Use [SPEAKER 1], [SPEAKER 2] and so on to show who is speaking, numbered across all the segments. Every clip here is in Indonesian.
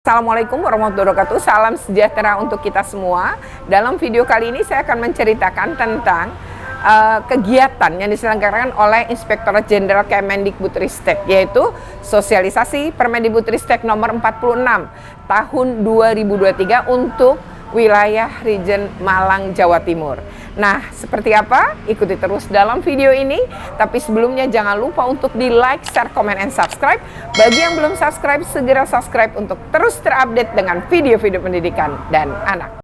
[SPEAKER 1] Assalamualaikum warahmatullahi wabarakatuh. Salam sejahtera untuk kita semua. Dalam video kali ini saya akan menceritakan tentang kegiatan yang diselenggarakan oleh Inspektorat Jenderal Kemendikbudristek, yaitu sosialisasi Permendikbudristek nomor 46 tahun 2023 untuk wilayah Region Malang, Jawa Timur. Nah, seperti apa? Ikuti terus dalam video ini. Tapi sebelumnya jangan lupa untuk di like, share, komen, and subscribe. Bagi yang belum subscribe, segera subscribe untuk terus terupdate dengan video-video pendidikan dan anak.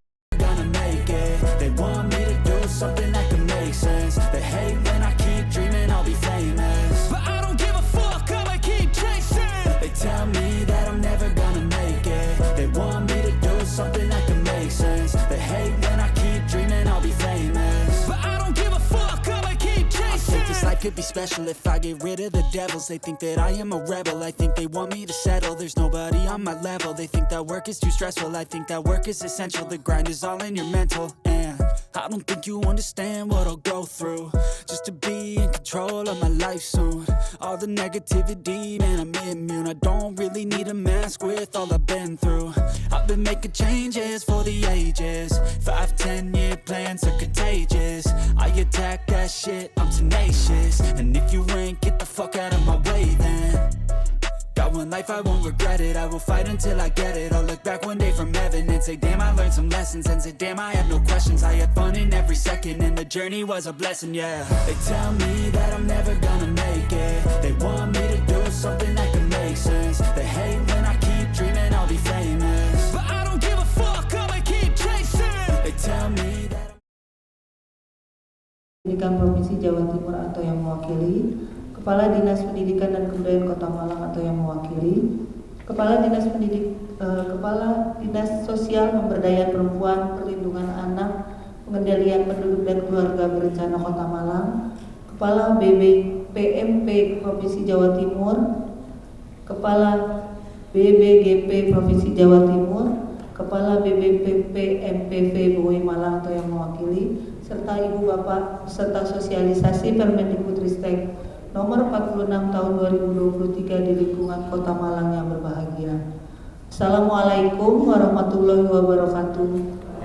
[SPEAKER 2] Could be special if I get rid of the devils. They think that I am a rebel. I think they want me to settle. There's nobody on my level. They think that work is too stressful. I think that work is essential. The grind is all in your mental. And I don't think you understand what I'll go through just to be in control of my life soon. All the negativity, man, I'm immune. I don't really need a mask with all I've been through. I've been making changes for the ages. 5-10 year plans are contagious. I attack that shit, I'm tenacious. And if you ain't, get the fuck out of my way then. Got one life, I won't regret it. I will fight until I get it. I'll look back one day from heaven and say, damn, I learned some lessons. And say, damn, I have no questions. I had fun in every second and the journey was a blessing, yeah. They tell me that I'm never gonna make it. They want me to do something that can make sense. They hate when I keep dreaming I'll be famous, but I don't give a fuck, I'ma keep chasing. They tell me that
[SPEAKER 3] Pendidikan Provinsi Jawa Timur atau yang mewakili, Kepala Dinas Pendidikan dan Kebudayaan Kota Malang atau yang mewakili, Kepala Dinas Sosial Pemberdayaan Perempuan, Perlindungan Anak, Pengendalian Penduduk dan Keluarga Berencana Kota Malang, Kepala PMP Provinsi Jawa Timur, Kepala BBGP Provinsi Jawa Timur, Kepala BBPP MPV Boy Malang atau yang mewakili, serta Ibu Bapak serta sosialisasi Permendikbudristek nomor 46 tahun 2023 di lingkungan Kota Malang yang berbahagia. Assalamualaikum warahmatullahi wabarakatuh.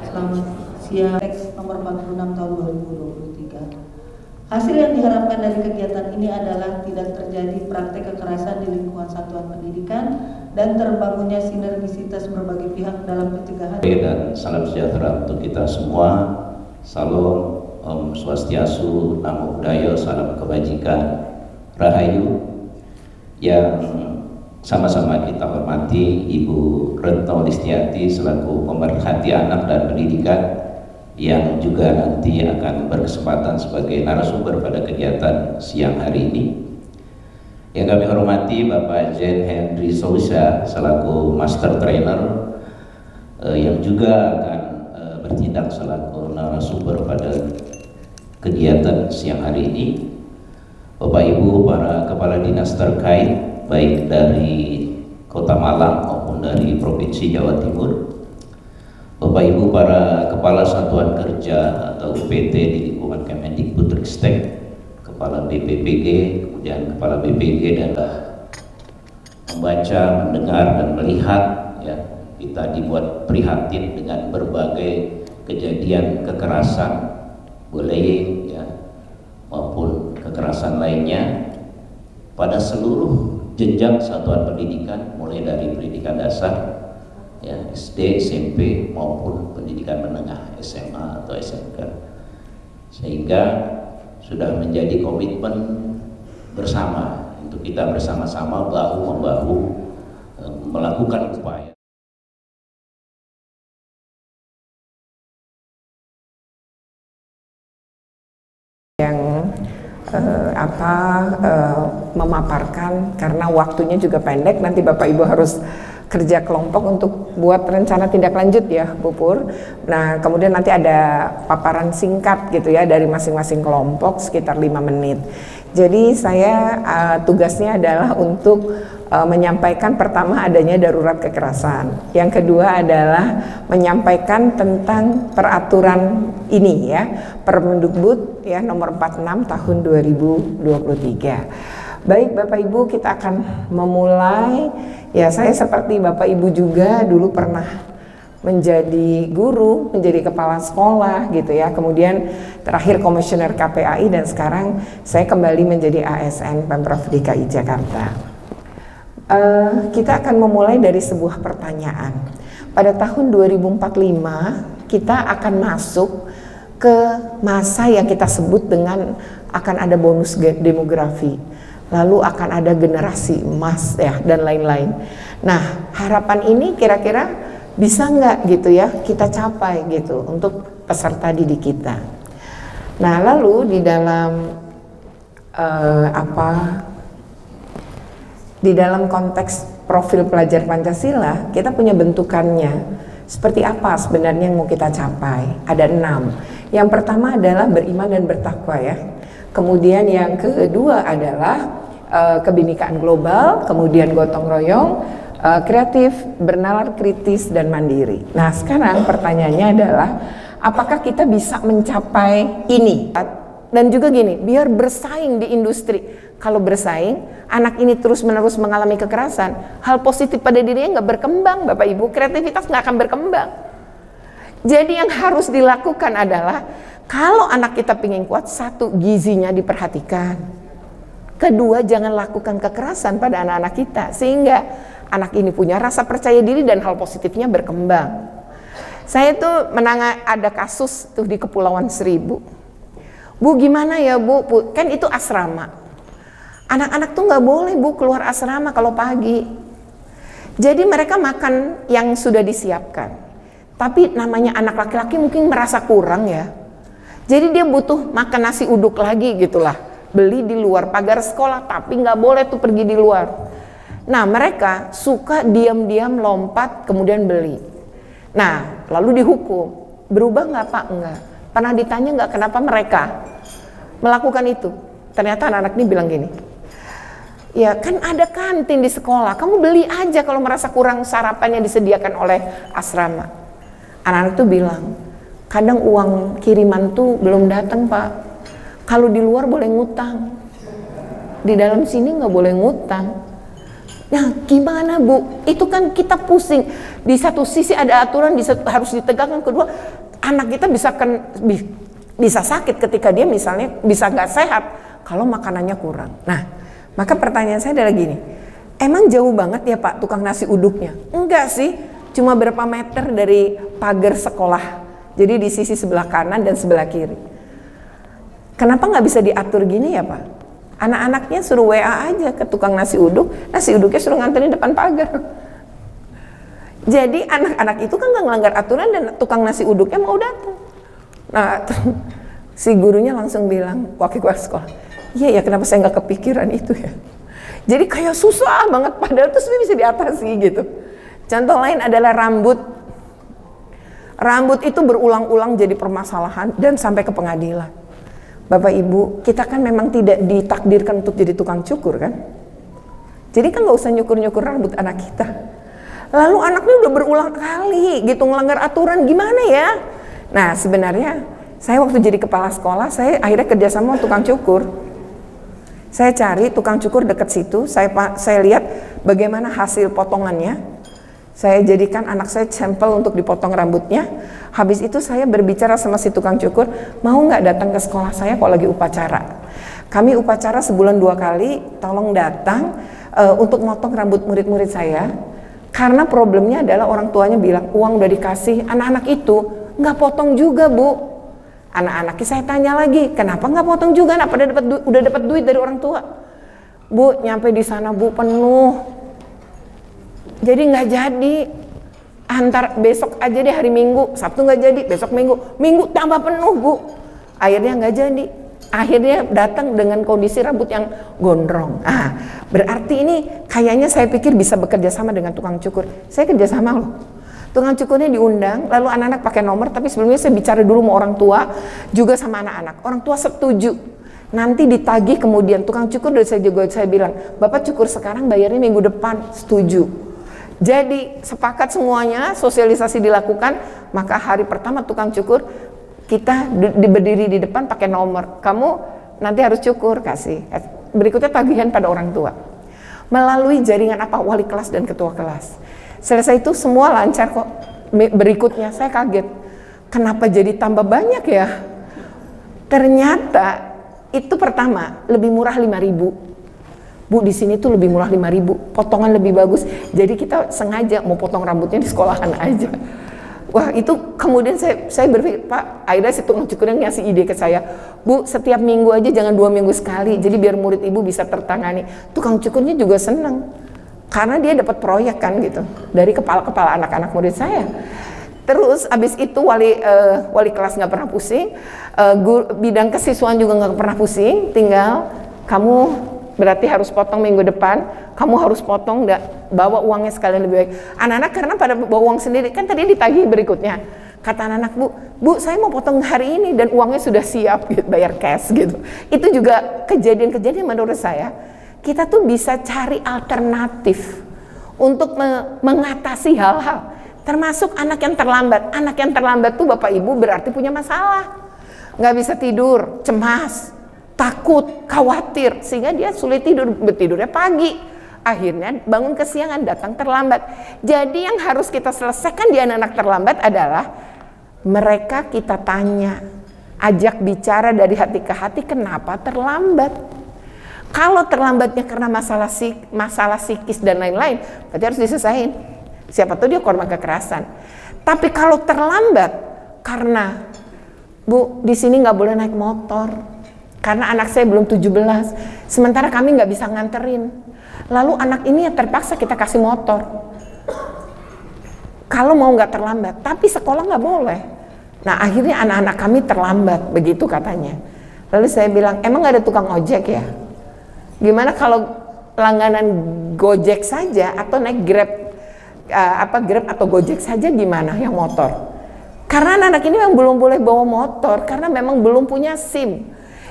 [SPEAKER 3] Selamat siang. Teks nomor 46 tahun 2023. Hasil yang diharapkan dari kegiatan ini adalah tidak terjadi praktek kekerasan di lingkungan satuan pendidikan dan terbangunnya sinergisitas berbagai pihak dalam pencegahan.
[SPEAKER 4] Dan salam sejahtera untuk kita semua. Salam, Om Swastiastu, Namo Buddhaya, salam kebajikan, Rahayu. Yang sama-sama kita hormati Ibu Retno Listiati selaku pemerhati anak dan pendidikan, yang juga nanti akan berkesempatan sebagai narasumber pada kegiatan siang hari ini. Yang kami hormati Bapak Jen Henry Sousa selaku Master Trainer, yang juga akan bertindak selaku narasumber pada kegiatan siang hari ini. Bapak Ibu para kepala dinas terkait baik dari Kota Malang maupun dari Provinsi Jawa Timur, Bapak Ibu para kepala satuan kerja atau UPT di lingkungan Kemendikbudristek, kepala BPPG, kemudian kepala BPG, dan membaca, mendengar dan melihat, ya, kita dibuat prihatin dengan berbagai kejadian kekerasan, bullying, ya, maupun kekerasan lainnya pada seluruh jenjang satuan pendidikan, mulai dari pendidikan dasar, ya, SD, SMP maupun pendidikan menengah, SMA atau SMK, sehingga sudah menjadi komitmen bersama untuk kita bersama-sama bahu-membahu melakukan upaya.
[SPEAKER 1] Memaparkan karena waktunya juga pendek, nanti Bapak Ibu harus kerja kelompok untuk buat rencana tindak lanjut ya Bu Pur. Nah kemudian nanti ada paparan singkat gitu ya dari masing-masing kelompok sekitar 5 menit. Jadi saya tugasnya adalah untuk menyampaikan pertama adanya darurat kekerasan. Yang kedua adalah menyampaikan tentang peraturan ini ya, Permendikbud ya nomor 46 tahun 2023. Baik Bapak Ibu, kita akan memulai Ya, saya seperti Bapak Ibu juga dulu pernah menjadi guru, menjadi kepala sekolah gitu ya. Kemudian terakhir komisioner KPAI dan sekarang saya kembali menjadi ASN Pemprov DKI Jakarta. Kita akan memulai dari sebuah pertanyaan. Pada tahun 2045 kita akan masuk ke masa yang kita sebut dengan akan ada bonus demografi, lalu akan ada generasi emas ya dan lain-lain. Nah, harapan ini kira-kira bisa nggak gitu ya kita capai gitu untuk peserta didik kita. Nah, lalu di dalam di dalam konteks profil pelajar Pancasila kita punya bentukannya. Seperti apa sebenarnya yang mau kita capai? Ada 6. Yang pertama adalah beriman dan bertakwa ya. Kemudian yang kedua adalah kebinekaan global, kemudian gotong royong, kreatif, bernalar kritis dan mandiri. Nah, sekarang pertanyaannya adalah apakah kita bisa mencapai ini? Dan juga gini, biar bersaing di industri. Kalau bersaing, anak ini terus-menerus mengalami kekerasan, hal positif pada dirinya nggak berkembang, Bapak Ibu, kreativitas nggak akan berkembang. Jadi yang harus dilakukan adalah, kalau anak kita pengen kuat, satu, gizinya diperhatikan. Kedua, jangan lakukan kekerasan pada anak-anak kita, sehingga anak ini punya rasa percaya diri dan hal positifnya berkembang. Saya tuh ada kasus tuh di Kepulauan Seribu. Bu, gimana ya Bu? Kan itu asrama. Anak-anak tuh nggak boleh Bu keluar asrama kalau pagi. Jadi mereka makan yang sudah disiapkan. Tapi namanya anak laki-laki mungkin merasa kurang ya. Jadi dia butuh makan nasi uduk lagi gitulah. Beli di luar pagar sekolah, tapi nggak boleh tuh pergi di luar. Nah, mereka suka diam-diam lompat kemudian beli. Nah, lalu dihukum. Berubah nggak Pak? Enggak. Pernah ditanya nggak kenapa mereka melakukan itu? Ternyata anak-anak ini bilang gini, ya kan ada kantin di sekolah, kamu beli aja kalau merasa kurang sarapan yang disediakan oleh asrama. Anak-anak tuh bilang, kadang uang kiriman tuh belum datang Pak. Kalau di luar boleh ngutang, di dalam sini nggak boleh ngutang. Nah, gimana Bu? Itu kan kita pusing. Di satu sisi ada aturan harus ditegakkan, kedua anak kita bisa sakit ketika dia misalnya bisa nggak sehat kalau makanannya kurang. Nah, maka pertanyaan saya adalah gini, emang jauh banget ya Pak tukang nasi uduknya? Enggak sih, cuma berapa meter dari pagar sekolah. Jadi di sisi sebelah kanan dan sebelah kiri. Kenapa nggak bisa diatur gini ya Pak? Anak-anaknya suruh WA aja ke tukang nasi uduknya suruh nganterin depan pagar. Jadi anak-anak itu kan nggak melanggar aturan dan tukang nasi uduknya mau datang. Nah, si gurunya langsung bilang, wakil kepala sekolah, iya ya kenapa saya nggak kepikiran itu ya. Jadi kayak susah banget padahal itu sebenarnya bisa diatasi gitu. Contoh lain adalah rambut. Rambut itu berulang-ulang jadi permasalahan dan sampai ke pengadilan. Bapak Ibu, kita kan memang tidak ditakdirkan untuk jadi tukang cukur kan. Jadi kan nggak usah nyukur-nyukur rambut anak kita. Lalu anaknya udah berulang kali gitu ngelanggar aturan, gimana ya? Nah, sebenarnya saya waktu jadi kepala sekolah, saya akhirnya kerjasama tukang cukur. Saya cari tukang cukur dekat situ, saya lihat bagaimana hasil potongannya. Saya jadikan anak saya sampel untuk dipotong rambutnya. Habis itu saya berbicara sama si tukang cukur, mau nggak datang ke sekolah saya kalau lagi upacara. Kami upacara sebulan 2 kali, tolong datang untuk motong rambut murid-murid saya. Karena problemnya adalah orang tuanya bilang, uang udah dikasih, anak-anak itu nggak potong juga Bu. Anak-anaknya saya tanya lagi, kenapa nggak potong juga? Pada udah dapat duit dari orang tua. Bu, nyampe di sana Bu penuh. Jadi nggak jadi. Antar besok aja deh hari Minggu, Sabtu nggak jadi, besok Minggu tambah penuh Bu. Akhirnya nggak jadi. Akhirnya datang dengan kondisi rambut yang gondrong. Berarti ini kayaknya saya pikir bisa bekerja sama dengan tukang cukur. Saya kerja sama loh. Tukang cukurnya diundang, lalu anak-anak pakai nomor, tapi sebelumnya saya bicara dulu sama orang tua, juga sama anak-anak. Orang tua setuju. Nanti ditagih kemudian tukang cukur dari saya bilang, Bapak cukur sekarang bayarnya minggu depan, setuju. Jadi sepakat semuanya, sosialisasi dilakukan, maka hari pertama tukang cukur kita berdiri di depan pakai nomor. Kamu nanti harus cukur, kasih. Berikutnya tagihan pada orang tua. Melalui jaringan apa? Wali kelas dan ketua kelas. Selesai itu semua lancar kok. Berikutnya saya kaget, kenapa jadi tambah banyak ya? Ternyata itu pertama lebih murah 5.000. Bu, di sini tuh lebih murah 5.000, potongan lebih bagus. Jadi kita sengaja mau potong rambutnya di sekolahan aja. Wah, itu kemudian saya berpikir, Pak, akhirnya si tukang cukurnya ngasih ide ke saya, Bu, setiap minggu aja jangan 2 minggu sekali, jadi biar murid ibu bisa tertangani. Tukang cukurnya juga seneng, karena dia dapat proyek kan gitu, dari kepala-kepala anak-anak murid saya. Terus abis itu wali kelas nggak pernah pusing, bidang kesiswaan juga nggak pernah pusing, tinggal kamu berarti harus potong minggu depan, kamu harus potong, bawa uangnya sekalian lebih baik. Anak-anak karena pada bawa uang sendiri, kan tadi ditagih berikutnya. Kata anak-anak, Bu, saya mau potong hari ini dan uangnya sudah siap, gitu, bayar cash gitu. Itu juga kejadian-kejadian menurut saya, kita tuh bisa cari alternatif untuk mengatasi hal-hal. Termasuk anak yang terlambat. Anak yang terlambat tuh Bapak Ibu berarti punya masalah. Nggak bisa tidur, cemas, takut, khawatir, sehingga dia sulit tidur, tidurnya pagi, akhirnya bangun kesiangan, datang terlambat. Jadi yang harus kita selesaikan di anak-anak terlambat adalah mereka kita tanya, ajak bicara dari hati ke hati, kenapa terlambat. Kalau terlambatnya karena masalah psikis dan lain-lain, berarti harus diselesaikan. Siapa tahu dia korban kekerasan. Tapi kalau terlambat karena, Bu, di sini nggak boleh naik motor, karena anak saya belum 17, sementara kami nggak bisa nganterin. Lalu anak ini ya terpaksa kita kasih motor. Kalau mau nggak terlambat, tapi sekolah nggak boleh. Nah akhirnya anak-anak kami terlambat, begitu katanya. Lalu saya bilang, emang nggak ada tukang ojek ya? Gimana kalau langganan Gojek saja atau naik Grab, Grab atau Gojek saja gimana yang motor? Karena anak-anak ini memang belum boleh bawa motor karena memang belum punya SIM.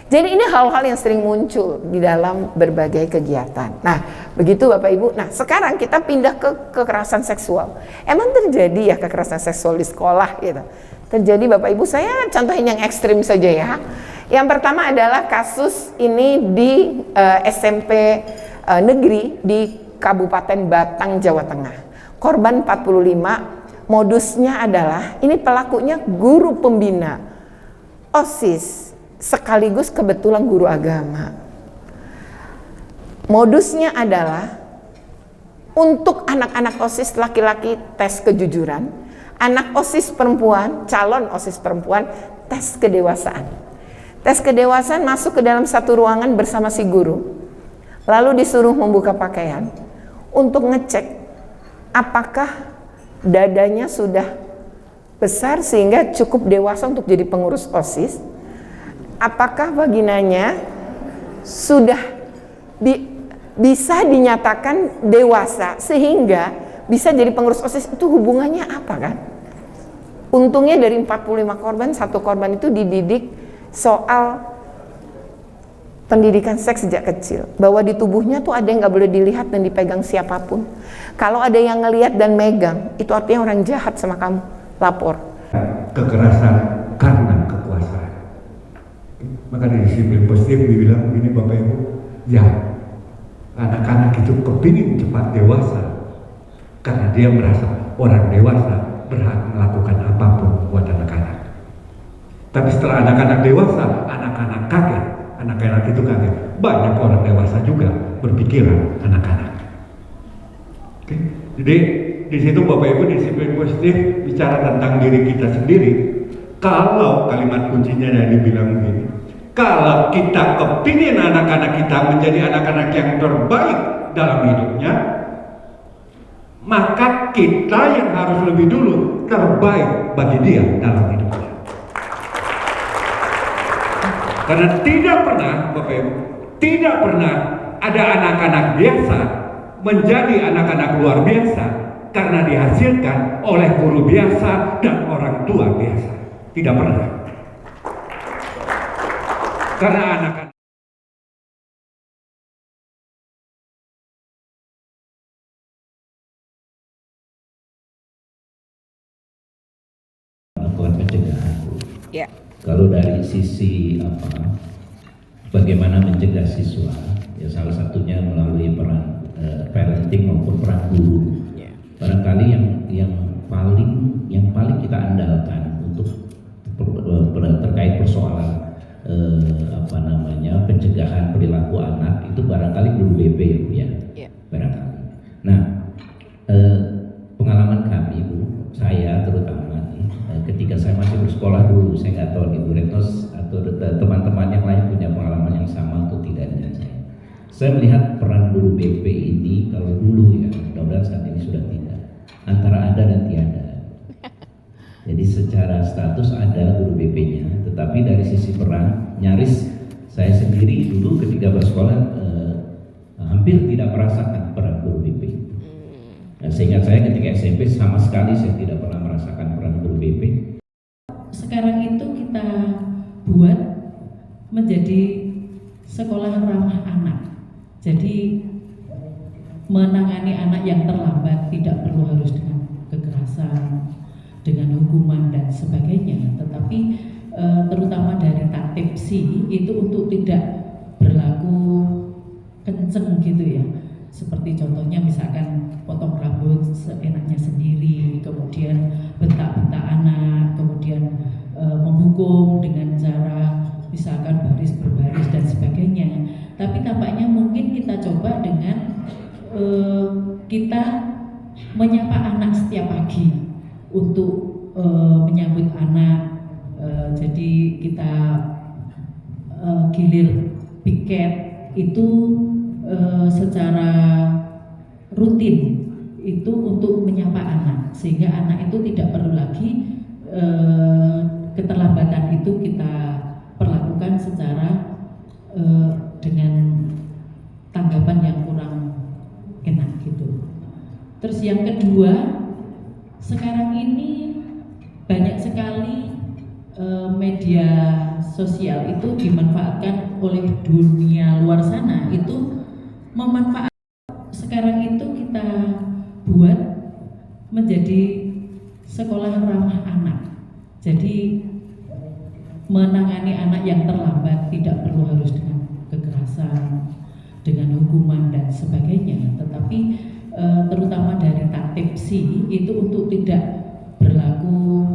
[SPEAKER 1] Jadi ini hal-hal yang sering muncul di dalam berbagai kegiatan. Nah, begitu Bapak Ibu. Nah, sekarang kita pindah ke kekerasan seksual. Emang terjadi ya kekerasan seksual di sekolah gitu? Terjadi Bapak Ibu, saya contohin yang ekstrim saja ya. Yang pertama adalah kasus ini di SMP negeri di Kabupaten Batang, Jawa Tengah. Korban 45, modusnya adalah, ini pelakunya guru pembina, OSIS, sekaligus kebetulan guru agama. Modusnya adalah untuk anak-anak OSIS laki-laki tes kejujuran, anak OSIS perempuan, calon OSIS perempuan tes kedewasaan. Tes kedewasaan masuk ke dalam satu ruangan bersama si guru, lalu disuruh membuka pakaian untuk ngecek apakah dadanya sudah besar sehingga cukup dewasa untuk jadi pengurus OSIS, apakah vaginanya sudah bisa dinyatakan dewasa sehingga bisa jadi pengurus OSIS. Itu hubungannya apa kan? Untungnya dari 45 korban, satu korban itu dididik soal pendidikan seks sejak kecil, bahwa di tubuhnya tuh ada yang nggak boleh dilihat dan dipegang siapapun. Kalau ada yang ngelihat dan megang, itu artinya orang jahat sama kamu, lapor.
[SPEAKER 5] Kekerasan karena kekuasaan. Maka dari disiplin positif dibilang begini Bapak Ibu, ya anak-anak itu kepingin cepat dewasa karena dia merasa orang dewasa berhak melakukan apapun buat anak-anak. Tapi setelah anak-anak dewasa, anak-anak kaget, anak-anak itu kaget. Banyak orang dewasa juga berpikiran anak-anak. Oke. Jadi di situ Bapak Ibu disiplin positif bicara tentang diri kita sendiri. Kalau kalimat kuncinya yang dibilang begini, kalau kita kepingin anak-anak kita menjadi anak-anak yang terbaik dalam hidupnya, maka kita yang harus lebih dulu terbaik bagi dia dalam hidupnya. Karena tidak pernah, Bapak Ibu, tidak pernah ada anak-anak biasa menjadi anak-anak luar biasa karena dihasilkan oleh guru biasa dan orang tua biasa. Tidak pernah. Karena anak-anak
[SPEAKER 4] melakukan pencegahan.
[SPEAKER 1] Ya.
[SPEAKER 4] Kalau dari sisi bagaimana mencegah siswa, ya salah satunya melalui peran parenting maupun peran guru. Barangkali yang paling kita andalkan untuk terkait persoalan pencegahan perilaku anak itu barangkali guru BP ya Bu ya. Barangkali. Nah, pengalaman kami Bu, saya terutama ketika saya masih bersekolah dulu, saya nggak tahu Ibu Rektos atau teman-teman yang lain punya pengalaman yang sama atau tidak dengan saya. Saya melihat peran guru BP ini kalau dulu ya, mudah-mudahan saat ini sudah tidak, antara ada dan tiada. Jadi secara status ada guru BP-nya, tetapi dari sisi peran nyaris saya sendiri dulu ketika bersekolah hampir tidak merasakan peran guru BP. Nah, seingat saya ketika SMP sama sekali saya tidak pernah merasakan peran guru BP.
[SPEAKER 6] Sekarang itu kita buat menjadi sekolah ramah anak. Jadi menangani anak yang terlambat tidak perlu harus dengan kekerasan, dengan hukuman dan sebagainya, tetapi terutama dari tatipsi itu untuk tidak berlaku kenceng gitu ya. Seperti contohnya misalkan potong rambut seenaknya sendiri, kemudian bentak-bentak anak, kemudian menghukum dengan cara misalkan baris berbaris dan sebagainya. Tapi tampaknya mungkin kita coba dengan kita menyapa anak setiap pagi untuk menyambut anak. Jadi kita gilir piket itu secara rutin itu untuk menyapa anak, sehingga anak itu tidak perlu lagi keterlambatan itu kita perlakukan secara dengan tanggapan yang kurang enak gitu. Terus yang kedua, sekarang ini banyak sekali media sosial itu dimanfaatkan oleh dunia luar sana, itu memanfaatkan. Sekarang itu kita buat menjadi sekolah ramah anak. Jadi menangani anak yang terlambat tidak perlu harus dengan kekerasan, dengan hukuman dan sebagainya, tetapi terutama dari tatipsi itu untuk tidak berlaku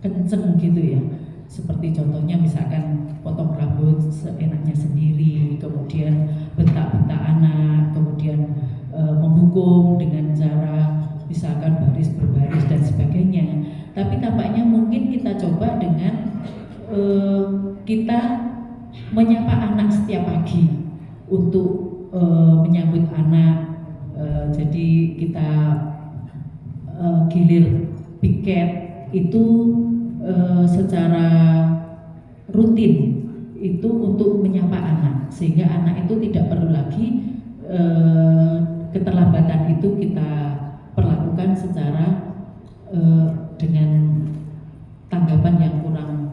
[SPEAKER 6] kenceng gitu ya. Seperti contohnya misalkan potong rambut seenaknya sendiri, kemudian bentak-bentak anak, kemudian menghukum dengan cara misalkan baris berbaris dan sebagainya. Tapi tampaknya mungkin kita coba dengan kita menyapa anak setiap pagi untuk menyambut anak. Jadi kita gilir piket itu secara rutin itu untuk menyapa anak, sehingga anak itu tidak perlu lagi keterlambatan itu kita perlakukan secara dengan tanggapan yang kurang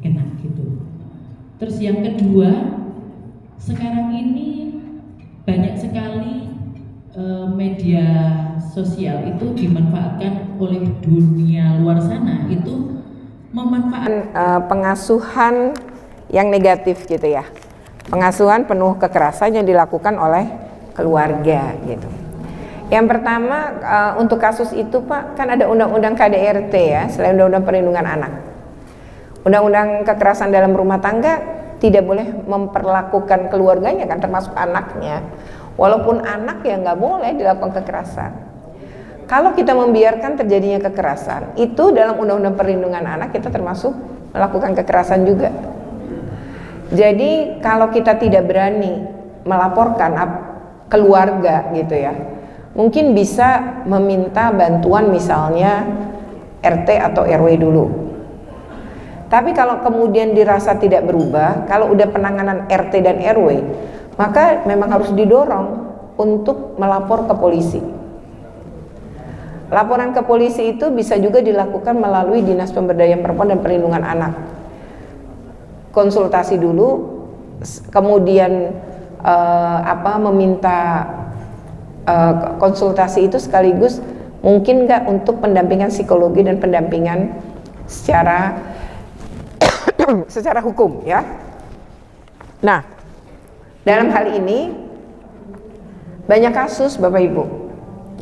[SPEAKER 6] enak gitu. Terus yang kedua, sekarang ini banyak sekali media sosial itu dimanfaatkan oleh dunia luar sana, itu memanfaatkan
[SPEAKER 1] pengasuhan yang negatif gitu ya, pengasuhan penuh kekerasan yang dilakukan oleh keluarga gitu. Yang pertama untuk kasus itu Pak, kan ada undang-undang KDRT ya, selain undang-undang perlindungan anak, undang-undang kekerasan dalam rumah tangga tidak boleh memperlakukan keluarganya kan, termasuk anaknya. Walaupun anak ya nggak boleh dilakukan kekerasan. Kalau kita membiarkan terjadinya kekerasan, itu dalam undang-undang perlindungan anak kita termasuk melakukan kekerasan juga. Jadi kalau kita tidak berani melaporkan keluarga gitu ya, mungkin bisa meminta bantuan misalnya RT atau RW dulu. Tapi kalau kemudian dirasa tidak berubah, kalau udah penanganan RT dan RW, maka memang harus didorong untuk melapor ke polisi. Laporan ke polisi itu bisa juga dilakukan melalui Dinas Pemberdayaan Perempuan dan Perlindungan Anak. Konsultasi dulu, kemudian meminta konsultasi itu sekaligus mungkin nggak untuk pendampingan psikologi dan pendampingan secara hukum ya. Nah, dalam hal ini Banyak kasus Bapak Ibu,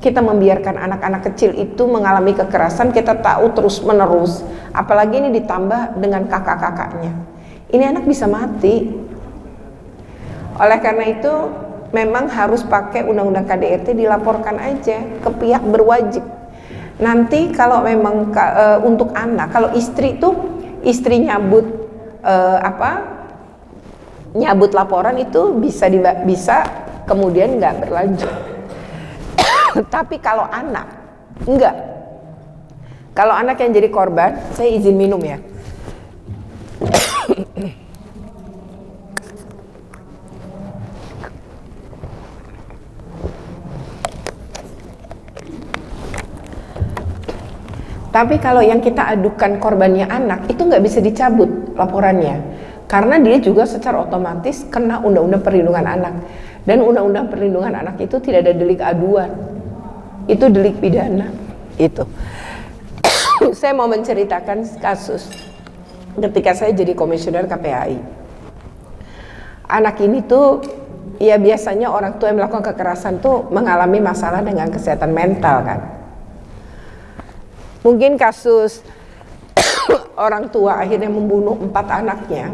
[SPEAKER 1] kita membiarkan anak-anak kecil itu mengalami kekerasan, kita tahu terus menerus, apalagi ini ditambah dengan kakak-kakaknya, ini anak bisa mati. Oleh karena itu memang harus pakai undang-undang KDRT, dilaporkan aja ke pihak berwajib. Nanti kalau memang untuk anak, kalau istri tuh istri nyabut nyabut laporan itu bisa kemudian nggak berlanjut. Tapi kalau anak enggak. Kalau anak yang jadi korban, saya izin minum ya. Tapi kalau yang kita adukan korbannya anak, itu nggak bisa dicabut laporannya, karena dia juga secara otomatis kena Undang-Undang Perlindungan Anak. Dan Undang-Undang Perlindungan Anak itu tidak ada delik aduan, itu delik pidana. Itu. Saya mau menceritakan kasus ketika saya jadi komisioner KPAI. Anak ini tuh, ya biasanya orang tua yang melakukan kekerasan tuh mengalami masalah dengan kesehatan mental kan. Mungkin kasus orang tua akhirnya membunuh 4 anaknya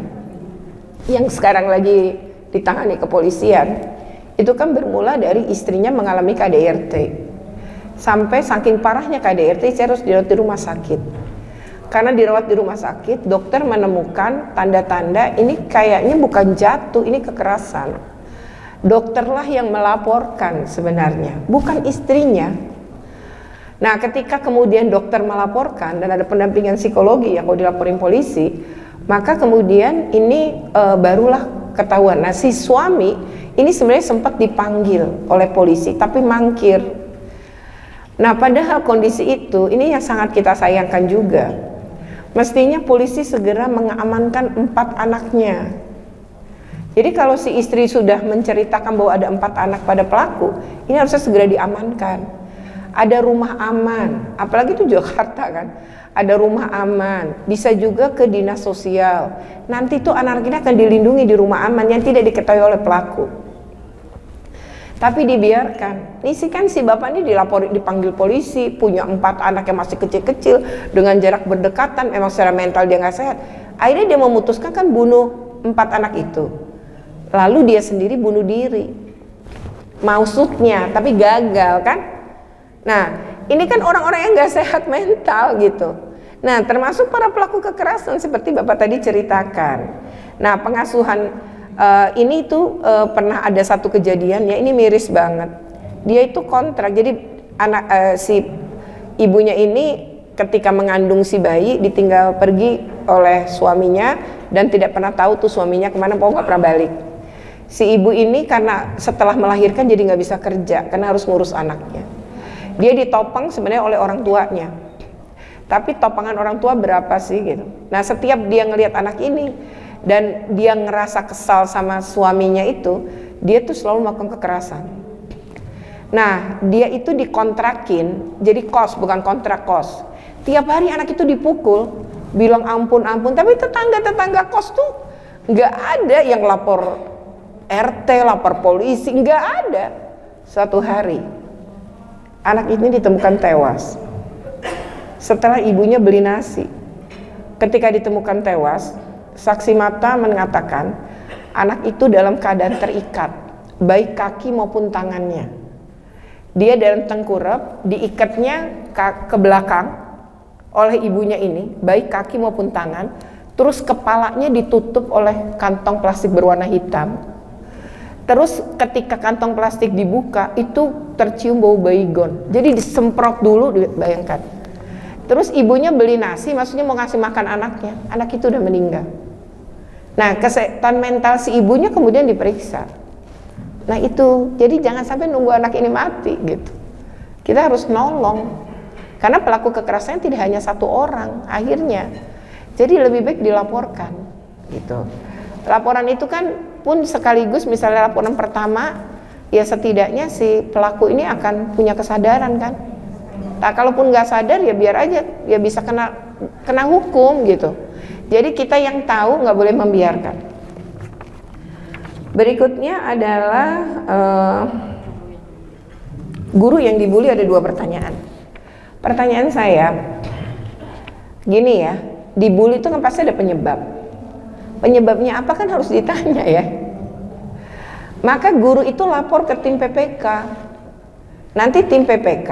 [SPEAKER 1] yang sekarang lagi ditangani kepolisian, itu kan bermula dari istrinya mengalami KDRT. Sampai saking parahnya KDRT, saya harus dirawat di rumah sakit. Karena dirawat di rumah sakit, dokter menemukan tanda-tanda ini kayaknya bukan jatuh, ini kekerasan. Dokterlah yang melaporkan sebenarnya, bukan istrinya. Nah, ketika kemudian dokter melaporkan dan ada pendampingan psikologi yang kalau dilaporin polisi, maka kemudian ini barulah ketahuan. Nah, si suami ini sebenarnya sempat dipanggil oleh polisi tapi mangkir. Nah, padahal kondisi itu ini yang sangat kita sayangkan juga. Mestinya polisi segera mengamankan 4 anaknya. Jadi kalau si istri sudah menceritakan bahwa ada 4 anak pada pelaku, ini harusnya segera diamankan. Ada rumah aman, apalagi itu Jakarta kan, ada rumah aman, bisa juga ke dinas sosial. Nanti tuh anak ini akan dilindungi di rumah aman yang tidak diketahui oleh pelaku. Tapi dibiarkan. Ini sih kan si bapak ini dipanggil polisi, punya 4 anak yang masih kecil-kecil dengan jarak berdekatan, emang secara mental dia nggak sehat. Akhirnya dia memutuskan kan bunuh 4 anak itu. Lalu dia sendiri bunuh diri. Maksudnya, tapi gagal kan? Nah, ini kan orang-orang yang gak sehat mental gitu. Nah, termasuk para pelaku kekerasan seperti Bapak tadi ceritakan. Nah, pengasuhan ini tuh pernah ada satu kejadian ya, ini miris banget. Dia itu kontrak, jadi anak si ibunya ini ketika mengandung si bayi ditinggal pergi oleh suaminya dan tidak pernah tahu tuh suaminya kemana, pokoknya gak pernah balik. Si ibu ini karena setelah melahirkan jadi nggak bisa kerja karena harus ngurus anaknya. Dia ditopang sebenarnya oleh orang tuanya, tapi topangan orang tua berapa sih gitu. Nah, setiap dia ngelihat anak ini dan dia ngerasa kesal sama suaminya itu, dia tuh selalu melakukan kekerasan. Nah, dia itu dikontrakin, jadi kos bukan kontrak kos. Tiap hari anak itu dipukul, bilang ampun, tapi tetangga kos tuh nggak ada yang lapor RT, lapor polisi, nggak ada. Suatu hari anak ini ditemukan tewas setelah ibunya beli nasi. Ketika ditemukan tewas, saksi mata mengatakan anak itu dalam keadaan terikat, baik kaki maupun tangannya. Dia dalam tengkurap, diikatnya ke belakang oleh ibunya ini, baik kaki maupun tangan, terus kepalanya ditutup oleh kantong plastik berwarna hitam. Terus ketika kantong plastik dibuka, itu tercium bau baygon. Jadi disemprot dulu, bayangkan. Terus ibunya beli nasi, maksudnya mau ngasih makan anaknya. Anak itu udah meninggal. Nah, kesehatan mental si ibunya kemudian diperiksa. Nah itu, jadi jangan sampai nunggu anak ini mati gitu. Kita harus nolong. Karena pelaku kekerasan tidak hanya 1 orang akhirnya. Jadi lebih baik dilaporkan gitu. Laporan itu kan pun sekaligus misalnya laporan pertama, ya setidaknya si pelaku ini akan punya kesadaran kan. Nah, kalaupun nggak sadar ya biar aja, ya bisa kena hukum gitu. Jadi kita yang tahu nggak boleh membiarkan. Berikutnya adalah Guru yang dibully ada 2 pertanyaan. Pertanyaan saya, gini ya, dibully itu kan pasti ada penyebab. Penyebabnya apa kan harus ditanya ya. Maka guru itu lapor ke tim PPK. Nanti tim PPK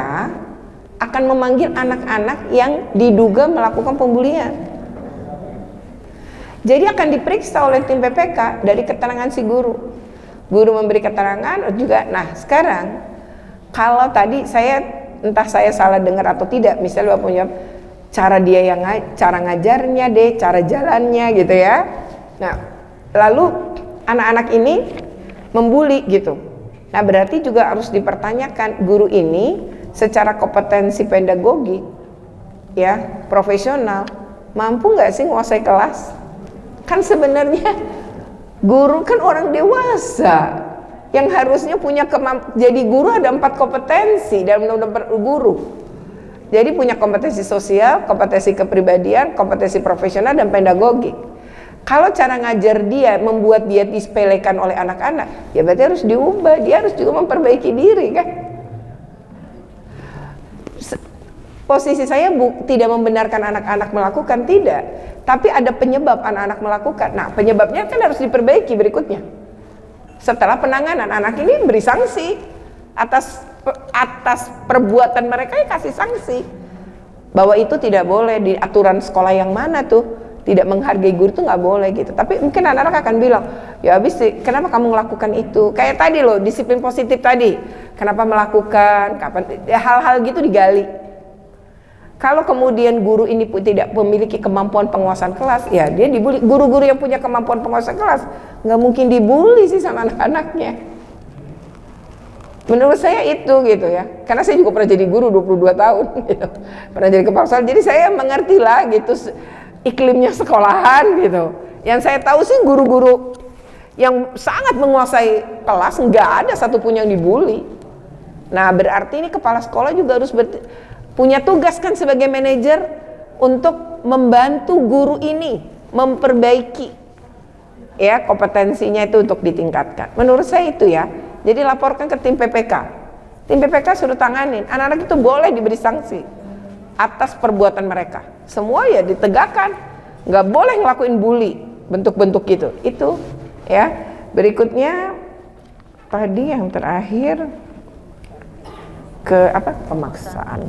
[SPEAKER 1] akan memanggil anak-anak yang diduga melakukan pembulian. Jadi akan diperiksa oleh tim PPK dari keterangan si guru. Guru memberi keterangan juga. Nah sekarang kalau tadi entah saya salah dengar atau tidak, misalnya Bapak punya cara dia yang cara ngajarnya deh, cara jalannya gitu ya. Nah lalu anak-anak ini membuli gitu. Nah berarti juga harus dipertanyakan guru ini secara kompetensi pedagogi ya, profesional, mampu nggak sih menguasai kelas? Kan sebenarnya guru kan orang dewasa yang harusnya punya jadi guru ada 4 kompetensi dalam undang-undang guru. Jadi punya kompetensi sosial, kompetensi kepribadian, kompetensi profesional dan pedagogi. Kalau cara ngajar dia membuat dia disepelekan oleh anak-anak, ya berarti harus diubah. Dia harus juga memperbaiki diri kan. Posisi saya tidak membenarkan anak-anak melakukan, tidak. Tapi ada penyebab anak-anak melakukan. Nah penyebabnya kan harus diperbaiki berikutnya. Setelah penanganan, anak ini beri sanksi atas perbuatan mereka, ya kasih sanksi. Bahwa itu tidak boleh di aturan sekolah yang mana tuh. Tidak menghargai guru itu nggak boleh gitu. Tapi mungkin anak-anak akan bilang, ya habis kenapa kamu melakukan itu? Kayak tadi loh, disiplin positif tadi. Kenapa melakukan? Kapan? Ya, hal-hal gitu digali. Kalau kemudian guru ini tidak memiliki kemampuan penguasaan kelas, ya dia dibully. Guru-guru yang punya kemampuan penguasaan kelas nggak mungkin dibully sih sama anak-anaknya. Menurut saya itu gitu ya. Karena saya juga pernah jadi guru 22 tahun gitu. Pernah jadi kepala sekolah. Jadi saya mengerti lah gitu iklimnya sekolahan gitu. Yang saya tahu sih guru-guru yang sangat menguasai kelas nggak ada satupun yang dibully. Nah berarti ini kepala sekolah juga harus punya tugas kan sebagai manajer untuk membantu guru ini memperbaiki ya kompetensinya itu untuk ditingkatkan. Menurut saya itu ya. Jadi laporkan ke tim PPK. Tim PPK suruh tanganin. Anak-anak itu boleh diberi sanksi atas perbuatan mereka. Semua ya ditegakkan. Nggak boleh ngelakuin bully, bentuk-bentuk gitu. Itu ya. Berikutnya tadi yang terakhir pemaksaan.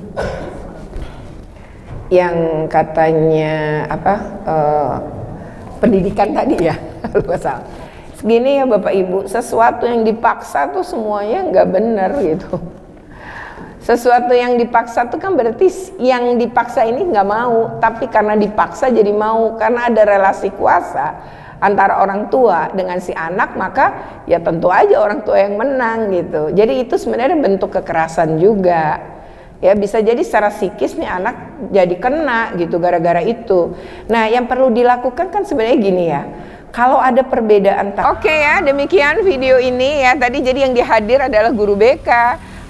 [SPEAKER 1] Yang katanya pendidikan tadi ya. Lupa. Segini ya Bapak Ibu, sesuatu yang dipaksa tuh semuanya nggak benar gitu. Sesuatu yang dipaksa tuh kan berarti yang dipaksa ini nggak mau, tapi karena dipaksa jadi mau, karena ada relasi kuasa antara orang tua dengan si anak, maka ya tentu aja orang tua yang menang gitu. Jadi itu sebenarnya bentuk kekerasan juga. Ya bisa jadi secara psikis nih anak jadi kena gitu gara-gara itu. Nah yang perlu dilakukan kan sebenarnya gini ya. Kalau ada perbedaan. Oke ya, demikian video ini ya. Tadi jadi yang dihadir adalah guru BK,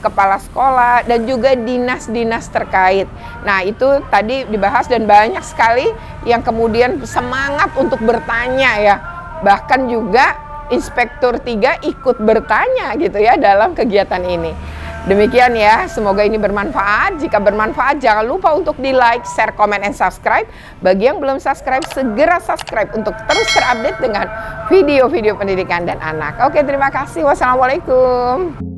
[SPEAKER 1] kepala sekolah, dan juga dinas-dinas terkait. Nah itu tadi dibahas dan banyak sekali yang kemudian semangat untuk bertanya ya. Bahkan juga Inspektur 3 ikut bertanya gitu ya dalam kegiatan ini. Demikian ya, semoga ini bermanfaat. Jika bermanfaat jangan lupa untuk di like, share, comment, and subscribe. Bagi yang belum subscribe, segera subscribe untuk terus terupdate dengan video-video pendidikan dan anak. Oke, terima kasih. Wassalamualaikum.